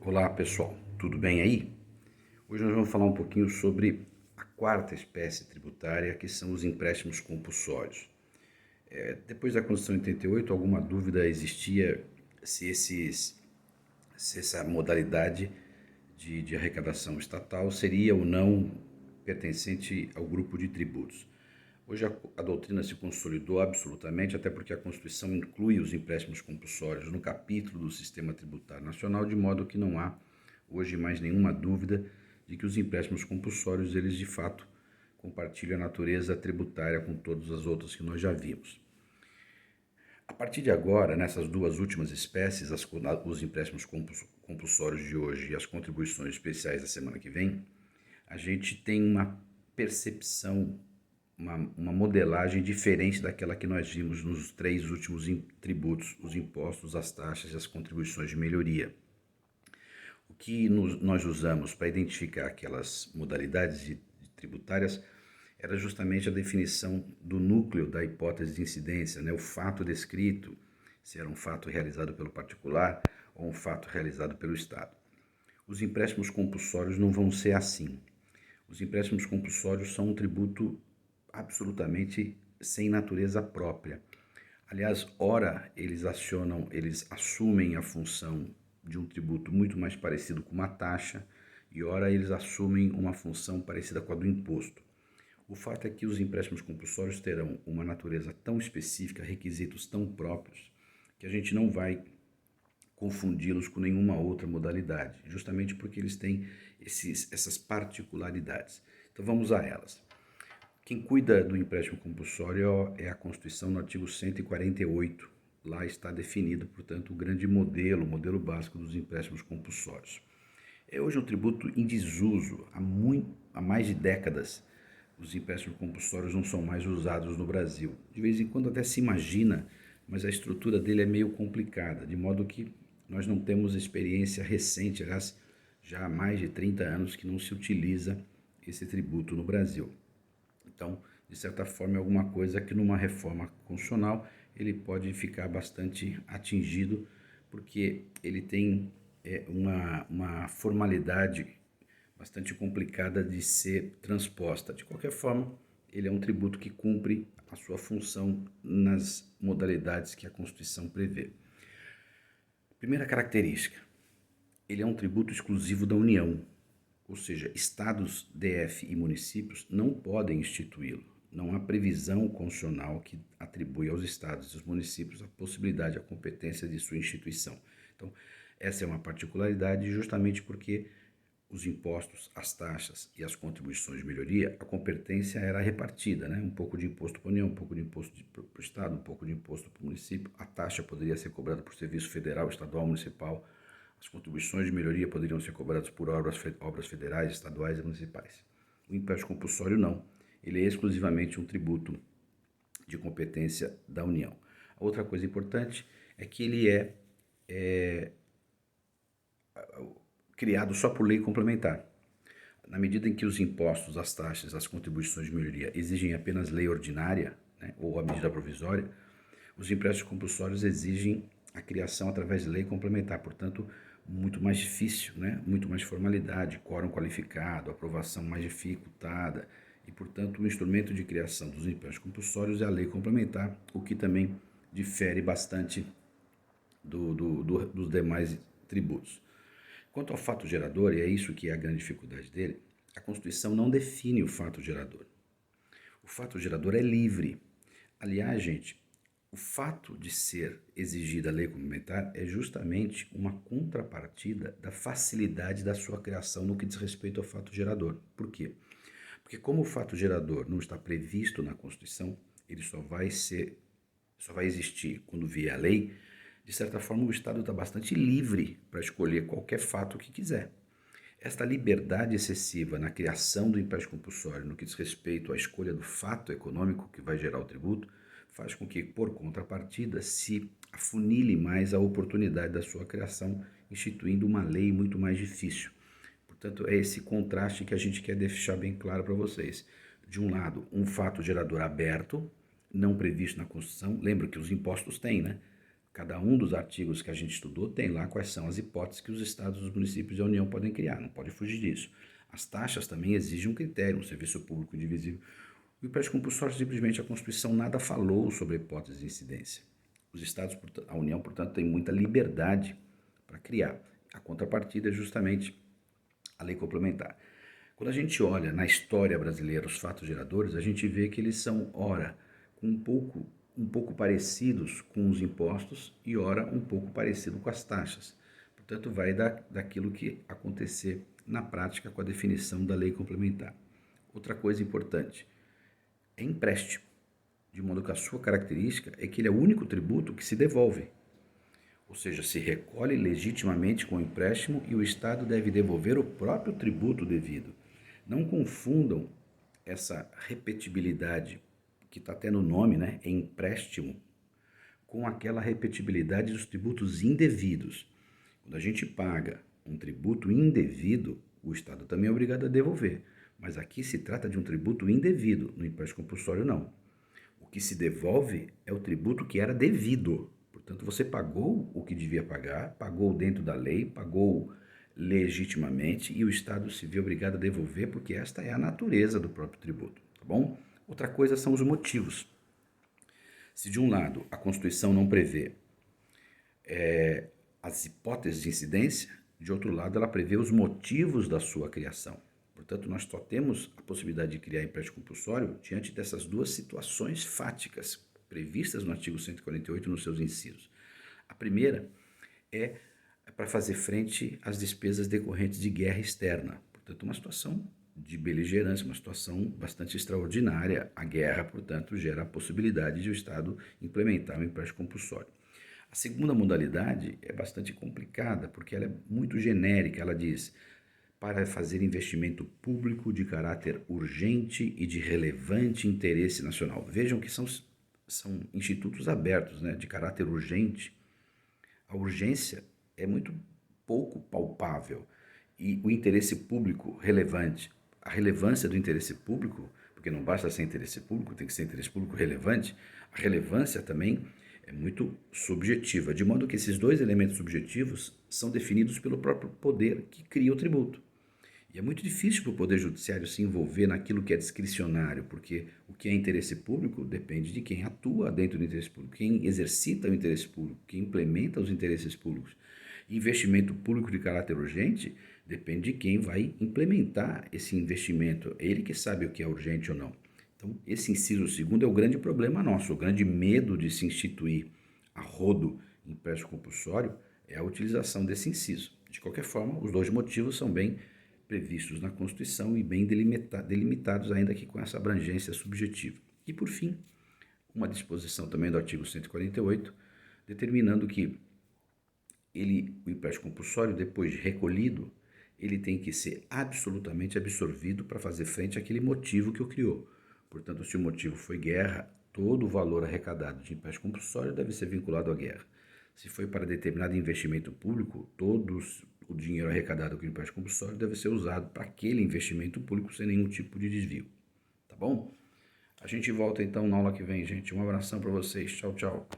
Olá pessoal, tudo bem aí? Hoje nós vamos falar um pouquinho sobre a quarta espécie tributária, que são os empréstimos compulsórios. Depois da Constituição de 88, alguma dúvida existia se essa modalidade de arrecadação estatal seria ou não pertencente ao grupo de tributos. Hoje a doutrina se consolidou absolutamente, até porque a Constituição inclui os empréstimos compulsórios no capítulo do Sistema Tributário Nacional, de modo que não há hoje mais nenhuma dúvida de que os empréstimos compulsórios, eles de fato compartilham a natureza tributária com todas as outras que nós já vimos. A partir de agora, nessas duas últimas espécies, os empréstimos compulsórios de hoje e as contribuições especiais da semana que vem, a gente tem uma percepção, uma modelagem diferente daquela que nós vimos nos três últimos tributos, os impostos, as taxas e as contribuições de melhoria. O que nós usamos para identificar aquelas modalidades tributárias era justamente a definição do núcleo da hipótese de incidência, né? O fato descrito, se era um fato realizado pelo particular ou um fato realizado pelo Estado. Os empréstimos compulsórios não vão ser assim. Os empréstimos compulsórios são um tributo absolutamente sem natureza própria. Aliás, ora eles assumem a função de um tributo muito mais parecido com uma taxa, e ora eles assumem uma função parecida com a do imposto. O fato é que os empréstimos compulsórios terão uma natureza tão específica, requisitos tão próprios, que a gente não vai confundi-los com nenhuma outra modalidade, justamente porque eles têm essas particularidades. Então vamos a elas. Quem cuida do empréstimo compulsório é a Constituição no artigo 148. Lá está definido, portanto, o grande modelo, o modelo básico dos empréstimos compulsórios. É hoje um tributo em desuso. Há mais de décadas, os empréstimos compulsórios não são mais usados no Brasil. De vez em quando até se imagina, mas a estrutura dele é meio complicada, de modo que nós não temos experiência recente, aliás, já há mais de 30 anos que não se utiliza esse tributo no Brasil. Então, de certa forma, é alguma coisa que numa reforma constitucional ele pode ficar bastante atingido, porque ele tem uma formalidade bastante complicada de ser transposta. De qualquer forma, ele é um tributo que cumpre a sua função nas modalidades que a Constituição prevê. Primeira característica, ele é um tributo exclusivo da União, ou seja, estados, DF e municípios não podem instituí-lo. Não há previsão constitucional que atribui aos estados e aos municípios a possibilidade, a competência de sua instituição. Então, essa é uma particularidade justamente porque os impostos, as taxas e as contribuições de melhoria, a competência era repartida, né? Um pouco de imposto para a União, um pouco de imposto para o Estado, um pouco de imposto para o município. A taxa poderia ser cobrada por serviço federal, estadual, municipal. As contribuições de melhoria poderiam ser cobradas por obras federais, estaduais e municipais. O empréstimo compulsório não. Ele é exclusivamente um tributo de competência da União. A outra coisa importante é que ele é criado só por lei complementar. Na medida em que os impostos, as taxas, as contribuições de melhoria exigem apenas lei ordinária, né, ou a medida provisória, os empréstimos compulsórios exigem a criação através de lei complementar, portanto, muito mais difícil, né? Muito mais formalidade, quórum qualificado, aprovação mais dificultada e, portanto, o instrumento de criação dos empréstimos compulsórios é a lei complementar, o que também difere bastante dos demais tributos. Quanto ao fato gerador, e é isso que é a grande dificuldade dele, a Constituição não define o fato gerador. O fato gerador é livre. Aliás, gente, o fato de ser exigida a lei complementar é justamente uma contrapartida da facilidade da sua criação no que diz respeito ao fato gerador. Por quê? Porque como o fato gerador não está previsto na Constituição, ele só vai existir quando vier a lei. De certa forma, o Estado está bastante livre para escolher qualquer fato que quiser. Esta liberdade excessiva na criação do empréstimo compulsório no que diz respeito à escolha do fato econômico que vai gerar o tributo, faz com que, por contrapartida, se afunile mais a oportunidade da sua criação, instituindo uma lei muito mais difícil. Portanto, é esse contraste que a gente quer deixar bem claro para vocês. De um lado, um fato gerador aberto, não previsto na Constituição. Lembra que os impostos têm, né? Cada um dos artigos que a gente estudou tem lá quais são as hipóteses que os estados, os municípios e a União podem criar, não pode fugir disso. As taxas também exigem um critério, um serviço público indivisível. O empréstimo compulsório, simplesmente a Constituição nada falou sobre a hipótese de incidência. Os estados, a União, portanto, tem muita liberdade para criar. A contrapartida é justamente a lei complementar. Quando a gente olha na história brasileira os fatos geradores, a gente vê que eles são, ora, um pouco parecidos com os impostos e, ora, um pouco parecido com as taxas. Portanto, vai daquilo que acontecer na prática com a definição da lei complementar. Outra coisa importante, é empréstimo, de modo que a sua característica é que ele é o único tributo que se devolve. Ou seja, se recolhe legitimamente com o empréstimo e o Estado deve devolver o próprio tributo devido. Não confundam essa repetibilidade que está até no nome, né, é empréstimo, com aquela repetibilidade dos tributos indevidos. Quando a gente paga um tributo indevido, o Estado também é obrigado a devolver. Mas aqui se trata de um tributo indevido, no empréstimo compulsório não. O que se devolve é o tributo que era devido. Portanto, você pagou o que devia pagar, pagou dentro da lei, pagou legitimamente e o Estado se vê obrigado a devolver porque esta é a natureza do próprio tributo, tá bom? Outra coisa são os motivos. Se de um lado a Constituição não prevê as hipóteses de incidência, de outro lado ela prevê os motivos da sua criação. Portanto, nós só temos a possibilidade de criar empréstimo compulsório diante dessas duas situações fáticas previstas no artigo 148 nos seus incisos. A primeira é para fazer frente às despesas decorrentes de guerra externa. Portanto, uma situação de beligerância, uma situação bastante extraordinária. A guerra, portanto, gera a possibilidade de o Estado implementar o empréstimo compulsório. A segunda modalidade é bastante complicada, porque ela é muito genérica. Ela diz, para fazer investimento público de caráter urgente e de relevante interesse nacional. Vejam que são institutos abertos, né, de caráter urgente. A urgência é muito pouco palpável e o interesse público relevante, a relevância do interesse público, porque não basta ser interesse público, tem que ser interesse público relevante, a relevância também é muito subjetiva, de modo que esses dois elementos subjetivos são definidos pelo próprio poder que cria o tributo. E é muito difícil para o Poder Judiciário se envolver naquilo que é discricionário, porque o que é interesse público depende de quem atua dentro do interesse público, quem exercita o interesse público, quem implementa os interesses públicos. Investimento público de caráter urgente depende de quem vai implementar esse investimento, é ele que sabe o que é urgente ou não. Então, esse inciso segundo é o grande problema nosso, o grande medo de se instituir a rodo empréstimo compulsório é a utilização desse inciso. De qualquer forma, os dois motivos são bem previstos na Constituição e bem delimitados, ainda que com essa abrangência subjetiva. E, por fim, uma disposição também do artigo 148, determinando que o empréstimo compulsório, depois de recolhido, ele tem que ser absolutamente absorvido para fazer frente àquele motivo que o criou. Portanto, se o motivo foi guerra, todo o valor arrecadado de empréstimo compulsório deve ser vinculado à guerra. Se foi para determinado investimento público, o dinheiro arrecadado com o empréstimo compulsório deve ser usado para aquele investimento público sem nenhum tipo de desvio. Tá bom? A gente volta então na aula que vem, gente. Um abração para vocês. Tchau, tchau.